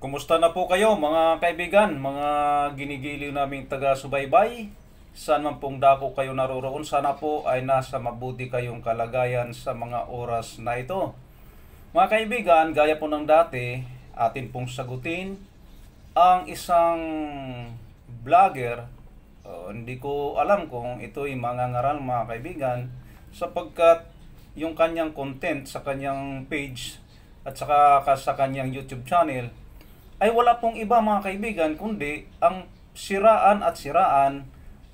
Kumusta na po kayo mga kaibigan, mga ginigiliw naming taga-subaybay? Saan man pong dako kayo naroroon, sana po ay nasa mabuti kayong kalagayan sa mga oras na ito. Mga kaibigan, gaya po ng dati, atin pong sagutin ang isang vlogger. Hindi ko alam kung ito'y mangangaral mga kaibigan, sapagkat yung kanyang content sa kanyang page at saka sa kanyang YouTube channel ay wala pong iba mga kaibigan kundi ang siraan at siraan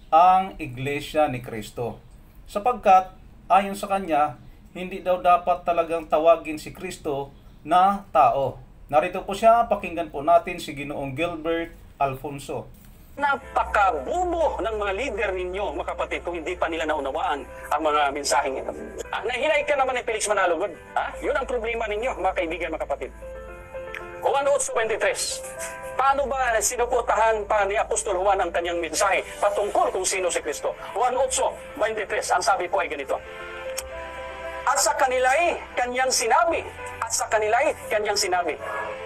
ang Iglesia ni Kristo. Sapagkat ayon sa kanya, hindi daw dapat talagang tawagin si Kristo na tao. Narito po siya, pakinggan po natin si Ginoong Gilbert Alfonso. Napakabubo ng mga leader ninyo, mga kapatid, kung hindi pa nila naunawaan ang mga mensaheng ito. Nahinay ka naman ni Felix Manalugod. Yun ang problema ninyo, mga kaibigan, mga kapatid. Juan 8:23. Paano ba sinuportahan pa ni Apostol Juan ang kanyang mensahe patungkol kung sino si Kristo? Juan 8:23, ang sabi po ay ganito. At sa kanila'y kanyang sinabi. At sa kanila'y kanyang sinabi.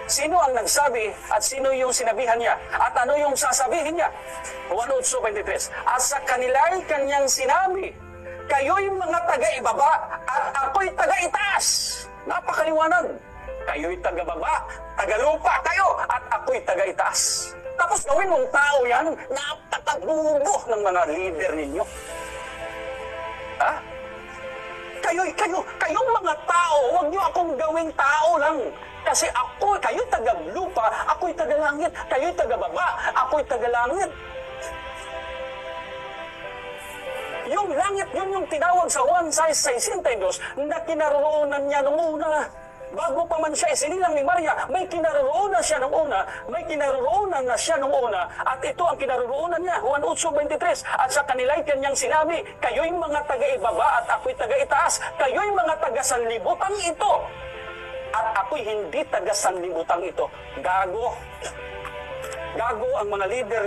Sino ang nagsabi at sino yung sinabihan niya? At ano yung sasabihin niya? Juan 8:23. At sa kanila'y kanyang sinabi, kayo'y mga taga-ibaba at ako'y taga-itaas. Napakaliwanag. Kayo'y taga-baba, taga-lupa kayo, at ako'y taga-itaas. Tapos gawin mong tao yan, napakabubo ng mga leader ninyo. Kayong mga tao, huwag nyo akong gawing tao lang. Kasi kayo'y taga-lupa, ako'y taga-langit, kayo'y taga-baba, ako'y taga-langit. Yung langit, yun yung tinawag sa Juan 6:62 na kinaroroonan niya noong una. Bago pa man siya isinilang ni Maria, may kinaroroonan siya nung una, may kinaroroonan na siya nung una, at ito ang kinaroroonan niya, Juan 8:23, at sa kanila'y kanyang sinabi, kayo'y mga taga-ibaba at ako'y taga-itaas, kayo'y mga taga-sanlibutan ito, at ako'y hindi taga-sanlibutan ito. Gago ang mga leader.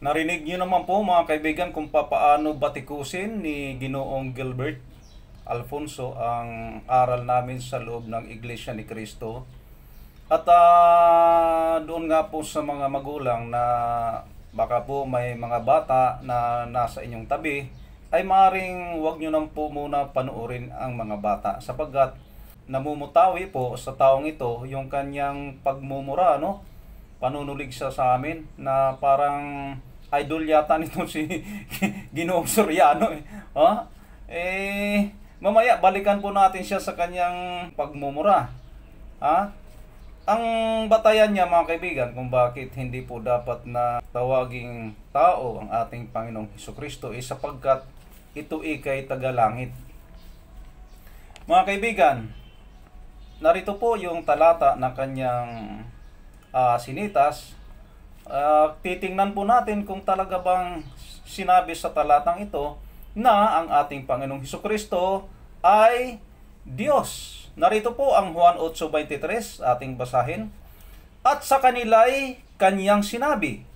Narinig niyo naman po mga kaibigan kung paano batikusin ni Ginoong Gilbert Alfonso ang aral namin sa loob ng Iglesia ni Kristo. At doon nga po sa mga magulang na baka po may mga bata na nasa inyong tabi, ay maaaring huwag nyo nang po muna panoorin ang mga bata, sapagkat namumutawi po sa taong ito yung kanyang pagmumura, no? Panunulig siya sa amin na parang idol yata nito si Ginoong Soriano mamaya balikan po natin siya sa kanyang pagmumura. Ang batayan niya mga kaibigan kung bakit hindi po dapat na tawaging tao ang ating Panginoong Hesukristo ay sapagkat ito ikay tagalangit. Mga kaibigan, narito po yung talata na kanyang sinitas. Titingnan po natin kung talaga bang sinabi sa talatang ito na ang ating Panginoong Hesukristo ay Diyos. Narito po ang Juan 8:23, ating basahin. At sa kanila'y kanyang sinabi,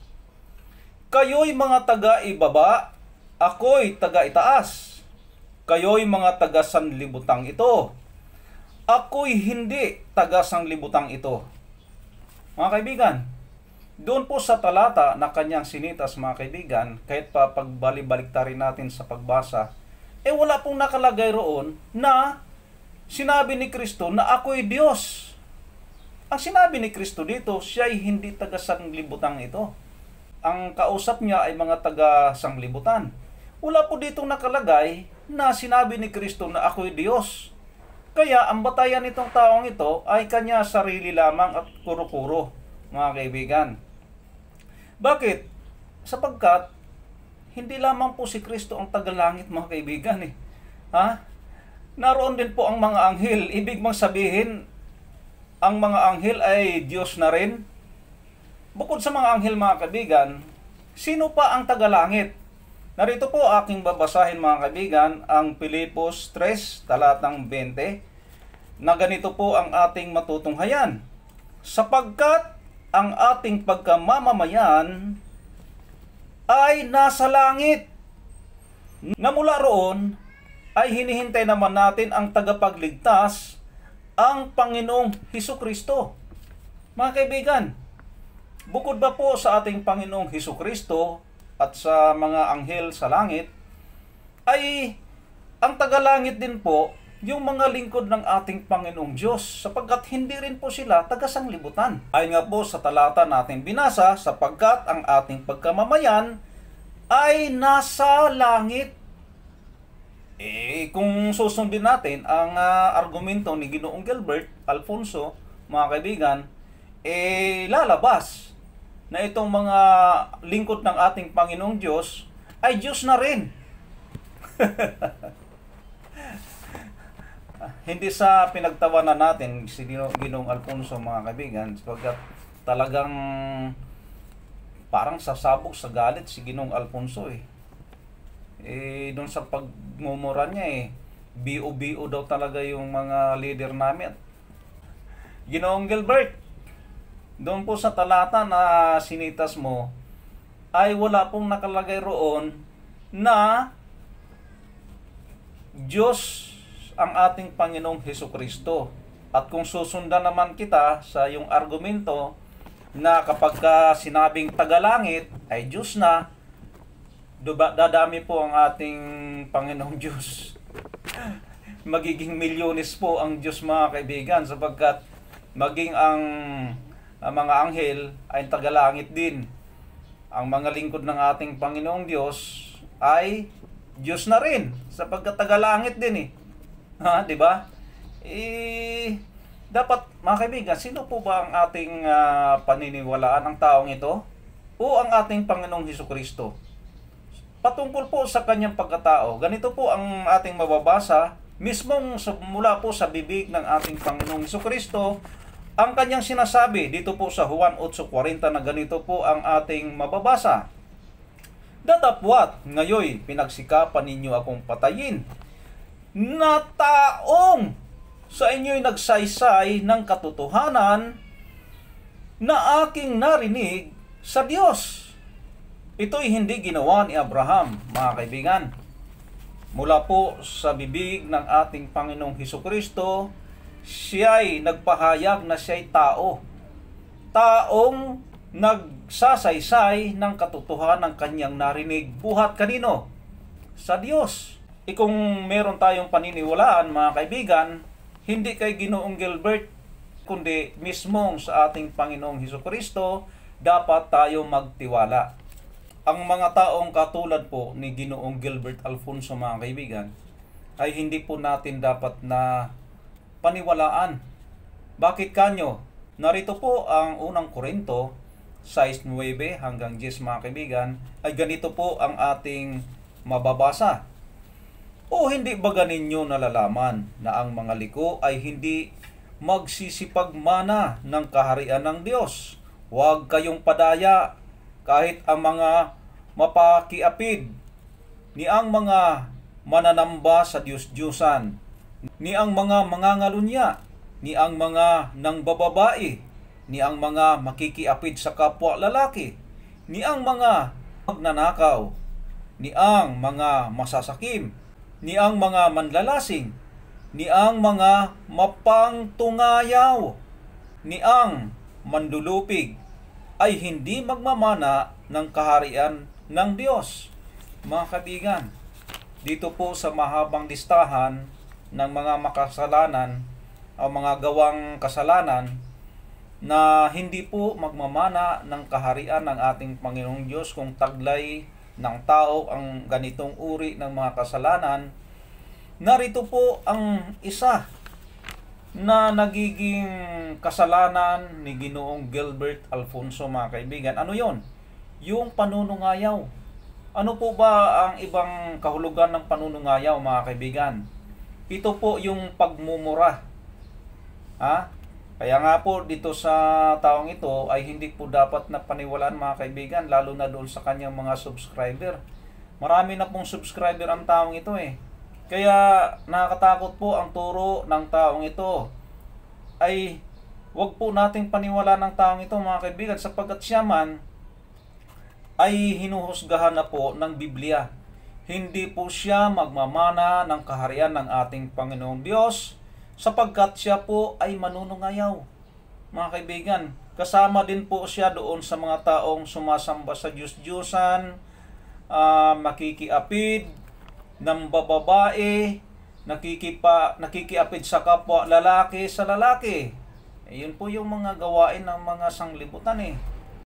kayo'y mga taga-ibaba, ako'y taga-itaas. Kayo'y mga taga-sanlibutang ito, ako'y hindi taga-sanlibutang ito. Mga kaibigan, doon po sa talata na kanyang sinitas mga kaibigan, kahit pa pagbalik-baliktarin natin sa pagbasa, wala pong nakalagay roon na sinabi ni Kristo na ako'y Diyos. Ang sinabi ni Kristo dito, siya'y hindi taga-sanglibutan ito. Ang kausap niya ay mga taga-sanglibutan. Wala po ditong nakalagay na sinabi ni Kristo na ako'y Diyos. Kaya ang batayan nitong taong ito ay kanya sarili lamang at kuro-kuro, mga kaibigan. Bakit? Sapagkat hindi lamang po si Kristo ang tagalangit mga kaibigan Naroon din po ang mga anghel. Ibig mong sabihin, ang mga anghel ay Diyos na rin. Bukod sa mga anghel mga kaibigan, sino pa ang tagalangit? Narito po aking babasahin mga kaibigan ang Pilipos 3, talatang 20, na ganito po ang ating matutunghayan. Sapagkat ang ating pagkamamamayan ay nasa langit, na mula roon ay hinihintay naman natin ang tagapagligtas ang Panginoong Hesukristo. Mga kaibigan, bukod ba po sa ating Panginoong Hesukristo at sa mga anghel sa langit, ay ang tagalangit din po yung mga lingkod ng ating Panginoong Diyos, sapagkat hindi rin po sila taga-sanglibutan. Ayon nga po sa talata natin binasa, sapagkat ang ating pagkamamayan ay nasa langit. Kung susundin natin ang argumento ni Ginoong Gilbert Alfonso, mga kaibigan, lalabas na itong mga lingkod ng ating Panginoong Diyos ay Diyos na rin. Hindi sa pinagtawanan natin si Ginoong Alfonso, mga kaibigan, sapagkat talagang parang sasabog sa galit si Ginoong Alfonso doon sa pagmumura niya BO daw talaga yung mga leader namin. Ginoong Gilbert, doon po sa talata na sinitas mo, ay wala pong nakalagay roon na Diyos ang ating Panginoong Hesukristo. At kung susundan naman kita sa yung argumento na kapag sinabing tagalangit ay Diyos na, dadami po ang ating Panginoong Diyos. Magiging milyones po ang Diyos, mga kaibigan, sapagkat maging ang mga anghel ay tagalangit din. Ang mga lingkod ng ating Panginoong Diyos ay Diyos na rin, sapagkat tagalangit din di ba? Dapat, mga kaibigan, sino po ba ang ating paniniwalaan, ang taong ito o ang ating Panginoong Hesukristo? Patungkol po sa kanyang pagkatao, ganito po ang ating mababasa mismong mula po sa bibig ng ating Panginoong Hesukristo. Ang kanyang sinasabi dito po sa Juan 8:40 na ganito po ang ating mababasa. Datapwat, ngayoy pinagsikapan ninyo akong patayin, na taong sa inyo'y nagsaysay ng katotohanan na aking narinig sa Diyos. Ito'y hindi ginawa ni Abraham, mga kaibigan. Mula po sa bibig ng ating Panginoong Hesukristo, siya'y nagpahayag na siya'y tao. Taong nagsasaysay ng katotohanan ng kanyang narinig. Buhat kanino? Sa Diyos. Kung meron tayong paniniwalaan, mga kaibigan, hindi kay Ginoong Gilbert, kundi mismong sa ating Panginoong Hesukristo, dapat tayo magtiwala. Ang mga taong katulad po ni Ginoong Gilbert Alfonso, mga kaibigan, ay hindi po natin dapat na paniwalaan. Bakit kanyo? Narito po ang unang Korinto 6:9 hanggang 10, mga kaibigan, ay ganito po ang ating mababasa. O hindi ba ganinyo nalalaman na ang mga liko ay hindi magsisipagmana ng kaharian ng Diyos? Huwag kayong padaya kahit ang mga mapakiapid, ni ang mga mananamba sa Diyos-Diyusan, ni ang mga mangangalunya, ni ang mga nangbababae, ni ang mga makikiapid sa kapwa lalaki, ni ang mga magnanakaw, ni ang mga masasakim, ni ang mga manlalasing, ni ang mga mapangtungayaw, ni ang mandulupig, ay hindi magmamana ng kaharian ng Diyos. Mga kaibigan, dito po sa mahabang listahan ng mga makasalanan o mga gawang kasalanan na hindi po magmamana ng kaharian ng ating Panginoong Diyos kung taglay ng tao ang ganitong uri ng mga kasalanan, narito po ang isa na nagiging kasalanan ni Ginoong Gilbert Alfonso, mga kaibigan. Ano yon? Yung panunungayaw. Ano po ba ang ibang kahulugan ng panunungayaw, mga kaibigan? Ito po yung pagmumura. Kaya nga po dito sa taong ito ay hindi po dapat na paniwalaan, mga kaibigan, lalo na doon sa kanyang mga subscriber. Marami na pong subscriber ang taong ito Kaya nakakatakot po ang turo ng taong ito. Ay wag po nating paniwalaan ng taong ito, mga kaibigan, sapagkat siya man ay hinuhusgahan na po ng Biblia. Hindi po siya magmamana ng kaharian ng ating Panginoong Diyos, sapagkat siya po ay manunungayaw. Mga kaibigan, kasama din po siya doon sa mga taong sumasamba sa Diyos-Diyosan, makikiapid ng bababae, nakikiapid sa kapwa lalaki sa lalaki. Yun po yung mga gawain ng mga sanglibutan